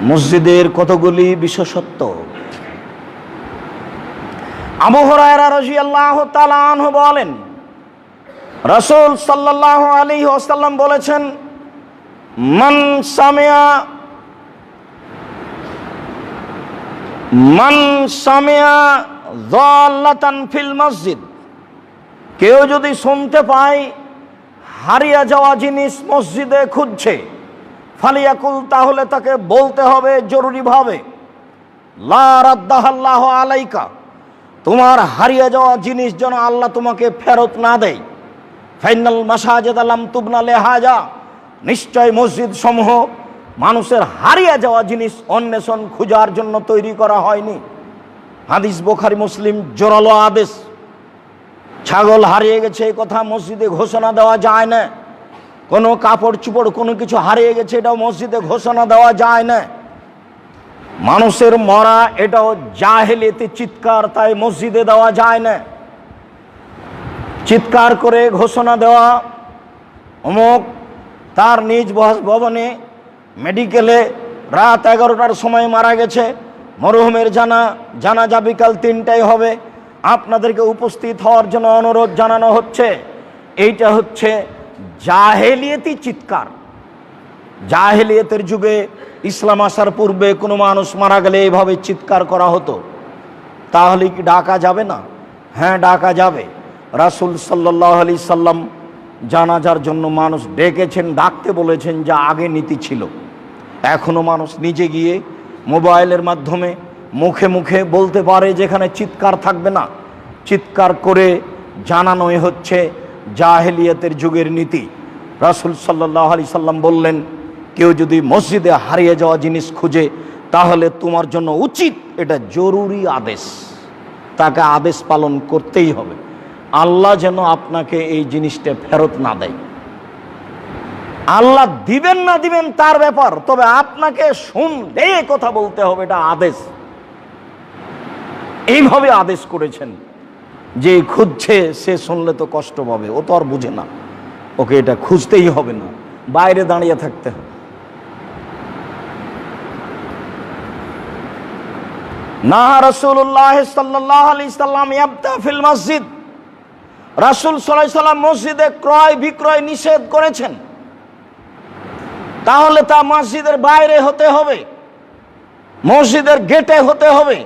মসজিদের কতগুলি বিশেষত্ব। আবু হুরায়রা রাদিয়াল্লাহু তাআলা আনহু বলেন, রাসূল সাল্লাল্লাহু আলাইহি ওয়াসাল্লাম বলেছেন, মান সামিয়া যাল্লাতান ফিল মসজিদ, কেউ যদি শুনতে পায় হারিয়ে যাওয়া জিনিস মসজিদে খুঁজছে, ফালিয়াকুল, তাহলে তাকে বলতে হবে জরুরিভাবে, লা রাদ্দাহাল্লাহু আলাইকা, তোমার হারিয়ে যাওয়া জিনিস যেন আল্লাহ তোমাকে ফেরত না দেয়। ফাইনাল মাসাজিদা লাম তুবনা লিহাজা, নিশ্চয় মসজিদ সমূহ মানুষের হারিয়ে যাওয়া জিনিস অন্বেষণ খোঁজার জন্য তৈরি করা হয়নি। হাদিস বুখারী মুসলিম, জোরালো আদেশ। ছাগল হারিয়ে গেছে এই কথা মসজিদে ঘোষণা দেওয়া যায় না। কোনো কাপড় চোপড় কোনো কিছু হারিয়ে গেছে এটাও মসজিদে ঘোষণা দেওয়া যায় না। মানুষের মরা এটাও জাহেলিয়াতি চিৎকার, তাই মসজিদে দেওয়া যায় না। চিৎকার করে ঘোষণা দেওয়া অমুক তার নিজ ভবনে মেডিকেলে রাত 11টার সময় মারা গেছে, মরহুমের জানাজা বিকাল 3টায় হবে, আপনাদেরকে উপস্থিত হওয়ার জন্য অনুরোধ জানানো হচ্ছে। এইটা হচ্ছে জাহেলিয়াতি চিৎকার। জাহেলিয়াতের যুগে, ইসলাম আসার পূর্বে কোনো মানুষ মারা গেলে এইভাবে চিৎকার করা হতো। তাহলে কি ডাকা যাবে না? হ্যাঁ, ডাকা যাবে। রাসূল সাল্লাল্লাহু আলাইহি সাল্লাম জানাজার জন্য মানুষ ডেকেছেন, ডাকতে বলেছেন, যা আগে নীতি ছিল। এখনো মানুষ নিজে গিয়ে মোবাইলের মাধ্যমে মুখে মুখে বলতে পারে, যেখানে চিৎকার থাকবে না। চিৎকার করে জানানোই হচ্ছে জাহেলিয়াতের যুগের নীতি। রাসূল সাল্লাল্লাহু আলাইহি সাল্লাম বললেন, কেউ যদি মসজিদে হারিয়ে যাওয়া জিনিস খুঁজে, তাহলে তোমার জন্য উচিত, এটা জরুরি আদেশ, তাকে আদেশ পালন করতেই হবে। আল্লাহ যেন আপনাকে এই জিনিসটা ফেরত না দেয়। আল্লাহ দিবেন না দিবেন তার ব্যাপার, তবে আপনাকে শুনলে কথা বলতে হবে, এটা আদেশ। এইভাবে আদেশ করেছেন যে খুঁজছে সে শুনলে তো কষ্ট পাবে, ও তো আর বুঝে না, ওকে এটা খুঁজতেই হবে না, বাইরে দাঁড়িয়ে থাকতে হবে। না, রাসূলুল্লাহ সাল্লাল্লাহু আলাইহি সাল্লাম ইয়াবতা ফিল মসজিদ, রাসূল সাল্লাল্লাহু আলাইহি সাল্লাম মসজিদে ক্রয় বিক্রয় নিষেধ করেছেন। তাহলে তা মসজিদের বাইরে হতে হবে, মসজিদের গেটে হতে হবে।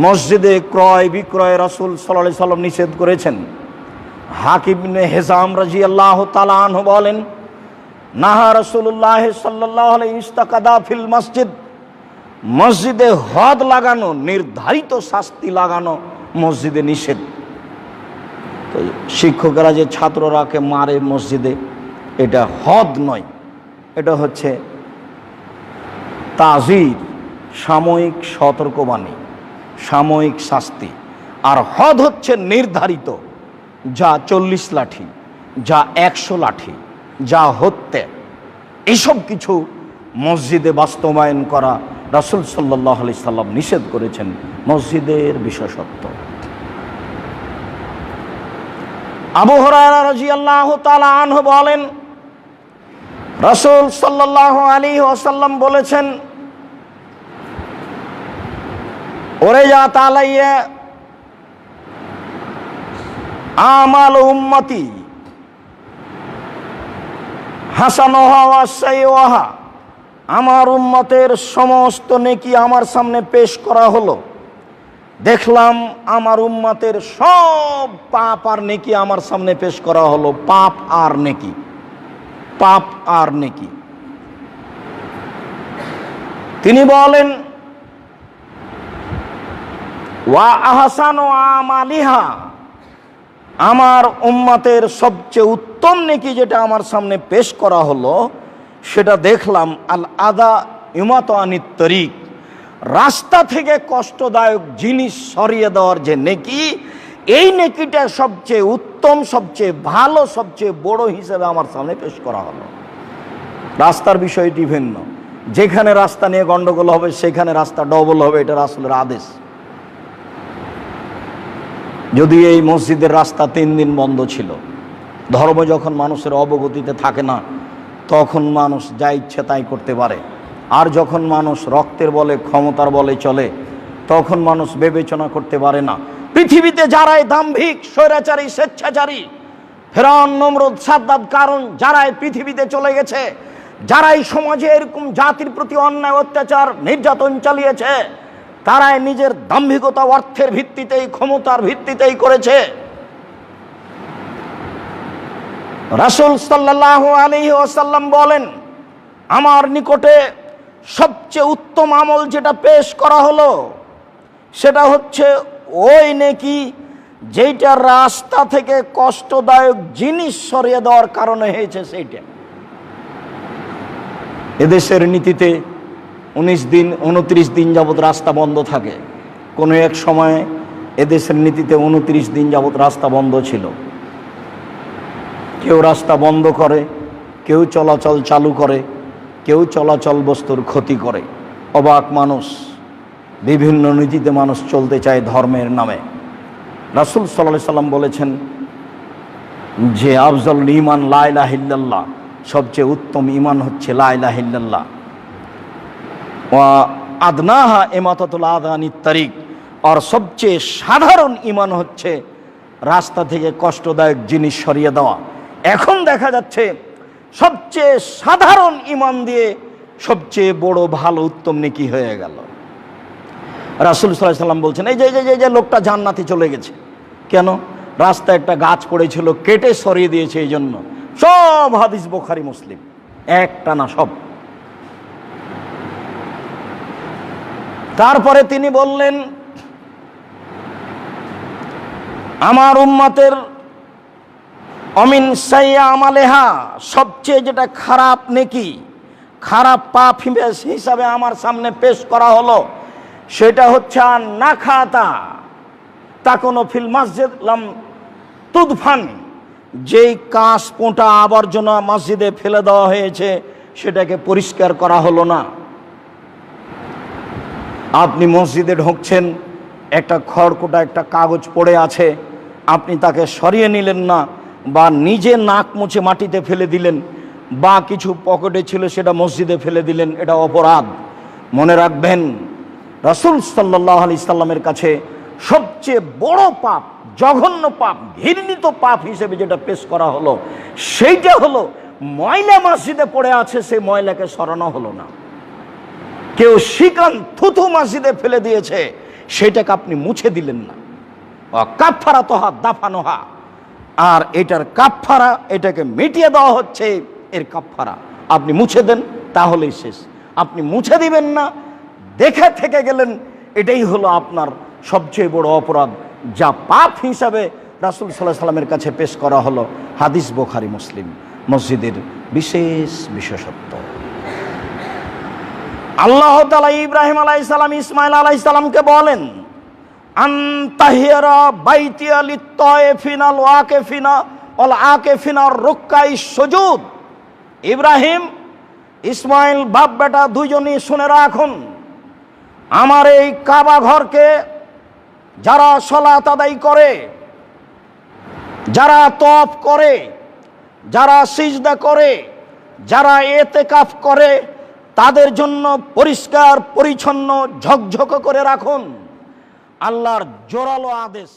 মসজিদে ক্রয় বিক্রয় রাসূল সাল্লাল্লাহু আলাইহি সাল্লাম নিষেধ করেছেন। হাকিম ইবনে হিজাম রাদিয়াল্লাহু তাআলা আনহু বলেন, নাহা রাসূলুল্লাহ সাল্লাল্লাহু আলাইহি ইস্তাকাদা ফিল মসজিদ, মসজিদে হদ লাগানো, নির্ধারিত শাস্তি লাগানো মসজিদে নিষেধ। তো শিক্ষকরা যে ছাত্ররাকে মারে মসজিদে, এটা হদ নয়, এটা হচ্ছে তাজির, সাময়িক সতর্কবাণী, সাময়িক শাস্তি। আর হদ হচ্ছে নির্ধারিত, যা 40 লাঠি, যা 100 লাঠি, যা হত্যা, এইসব কিছু মসজিদে বাস্তবায়ন করা রাসূল সাল্লাল্লাহু আলাইহি সাল্লাম নিষেধ করেছেন। মসজিদের বিশেষত্ব। আবু হুরায়রা রাদিয়াল্লাহু তাআলা আনহু বলেন, রাসূল সাল্লাল্লাহু আলাইহি ওয়াসাল্লাম বলেছেন, উরাইয়াত আলাইয়া আমাল উম্মতি হাসানুহা ওয়া সাইয়্যুহা, আমার উম্মতের সমস্ত নেকি আমার সামনে পেশ করা হলো। দেখলাম আমার উম্মতের সব পাপ আর নেকি আমার সামনে পেশ করা হলো। পাপ আর নেকি, পাপ আর নেকি। তিনি বলেন, ওয়া আহসানু আমালিহা, আমার উম্মতের সবচেয়ে উত্তম নেকি যেটা আমার সামনে পেশ করা হলো, সেটা দেখলাম আল আদা ইমাতু আনিত তরিক, রাস্তা থেকে কষ্টদায়ক জিনিস সরিয়ে দেওয়ার যে নেকি, এই নেকিটা সবচেয়ে উত্তম, সবচেয়ে ভালো, সবচেয়ে বড় হিসেবে আমার সামনে পেশ করা হলো। রাস্তার বিষয়টি ভিন্ন, যেখানে রাস্তা নিয়ে গন্ডগোল হবে সেখানে রাস্তা ডবল হবে, এটা রাসূলের আদেশ। যদি এই মসজিদের রাস্তা 3 দিন বন্ধ ছিল, ধর্ম যখন মানুষের অবগতিতে থাকে না, তখন মানুষ যা ইচ্ছে তাই করতে পারে। আর যখন মানুষ রক্তের বলে, ক্ষমতার বলে চলে, তখন মানুষ বিবেচনা করতে পারে না। পৃথিবীতে যারাই দাম্ভিক, স্বৈরাচারী, স্বেচ্ছাচারী, ফেরাউন, নমরুদ, সাদ্দাত, কারুন, যারাই পৃথিবীতে চলে গেছে, যারাই সমাজে এরকম জাতির প্রতি অন্যায়, অত্যাচার, নির্যাতন চালিয়েছে, তারাই নিজের দাম্ভিকতা অর্থের ভিত্তিতেই, ক্ষমতার ভিত্তিতেই করেছে। রাসূল সাল্লাল্লাহু আলাইহি ওয়াসাল্লাম বলেন, আমার নিকটে সবচেয়ে উত্তম আমল যেটা পেশ করা হলো সেটা হচ্ছে ওই নেকি যেইটা রাস্তা থেকে কষ্টদায়ক জিনিস সরিয়ে দেওয়ার কারণে হয়েছে। সেইটা এদেশের নীতিতে 29 দিন যাবৎ রাস্তা বন্ধ থাকে। কোনো এক সময়ে এদেশের নীতিতে 29 দিন যাবৎ রাস্তা বন্ধ ছিল। কেউ রাস্তা বন্ধ করে, কেউ চলাচল চালু করে, কেউ চলাচল বস্তুর ক্ষতি করে। অবাক মানুষ, বিভিন্ন নীতিতে মানুষ চলতে চায় ধর্মের নামে। রাসূল সাল্লাল্লাহু আলাইহি সাল্লাম বলেছেন যে আফজালুল ঈমান লা ইলাহা ইল্লাল্লাহ, সবচেয়ে উত্তম ঈমান হচ্ছে লা ইলাহা ইল্লাল্লাহ। ওয়া আদনাহা ইমাতাতুল আযা আনিত তারিক, আর সবচেয়ে সাধারণ ঈমান হচ্ছে রাস্তা থেকে কষ্টদায়ক জিনিস সরিয়ে দেওয়া। এখন দেখা যাচ্ছে সবচেয়ে সাধারণ ঈমান দিয়ে সবচেয়ে বড় ভালো উত্তম নেকি হয়ে গেল। রাসূল সাল্লাল্লাহু আলাইহি সাল্লাম বলছেন, এই যে লোকটা জান্নাতে চলে গেছে, কেন? রাস্তায় একটা গাছ পড়েছিল, কেটে সরিয়ে দিয়েছে, এই জন্য। সব হাদিস বুখারী, মুসলিম, একটা না সব। তারপরে তিনি বললেন, আমার উম্মতের অমিন সাইয়্যা আমালেহা, সবচেয়ে যেটা খারাপ নেকি, খারাপ পাপ হিসাবে আমার সামনে পেশ করা হলো, সেটা হচ্ছে আর না খাতা তা কোনো ফিল মসজিদ লাম তুদফান, যেই কাঁচ পোঁটা আবর্জনা মসজিদে ফেলে দেওয়া হয়েছে সেটাকে পরিষ্কার করা হলো না। আপনি মসজিদে ঢুকছেন, একটা খড়কুটা, একটা কাগজ পড়ে আছে, আপনি তাকে সরিয়ে নিলেন না, বা নিজে নাক মুছে মাটিতে ফেলে দিলেন, বা কিছু পকেটে ছিল সেটা মসজিদে ফেলে দিলেন, এটা অপরাধ। মনে রাখবেন, রাসূল সাল্লাল্লাহু আলাইহি সাল্লামের কাছে সবচেয়ে বড় পাপ, জঘন্য পাপ, ঘৃণিত পাপ হিসেবে যেটা পেশ করা হলো সেইটা হলো ময়লা মসজিদে পড়ে আছে, সেই ময়লাকে সরানো হলো না। কেউ শিকান থুথু মসজিদে ফেলে দিয়েছে, সেটাকে আপনি মুছে দিলেন না। কাফফারা তোহা দাফানোহা, আর এটার কাফফারা, এটাকে মিটিয়ে দেওয়া হচ্ছে এর কাফফারা। আপনি মুছে দেন, তাহলেই শেষ। আপনি মুছে দিবেন না, দেখে থেকে গেলেন, এটাই হলো আপনার সবচেয়ে বড় অপরাধ, যা পাপ হিসাবে রাসূল সাল্লাল্লাহু আলাইহি সাল্লামের কাছে পেশ করা হলো। হাদিস বুখারী, মুসলিম। মসজিদের বিশেষ বিশেষত্ব। আল্লাহ তাআলা ইব্রাহিম আলাইহিস সালাম, ইসমাঈল আলাইহিস সালামকে বলেন, আনতাহিরা বাইতিয়া লিত-তায়িফিনা ওয়াল-ওয়াকিফিনা ওয়াল-আকিফিনা রুক্কাই সুজুদ। ইব্রাহিম, ইসমাঈল, বাপ বেটা দুইজনই শুনে রাখুন, আমার এই কাবা ঘরকে যারা সালাত আদায় করে, যারা তওয়াফ করে, যারা সিজদা করে, যারা ইতিকাফ করে, তাদের জন্য পরিষ্কার পরিচ্ছন্ন ঝকঝক করে রাখুন। আল্লাহর জোরালো আদেশ।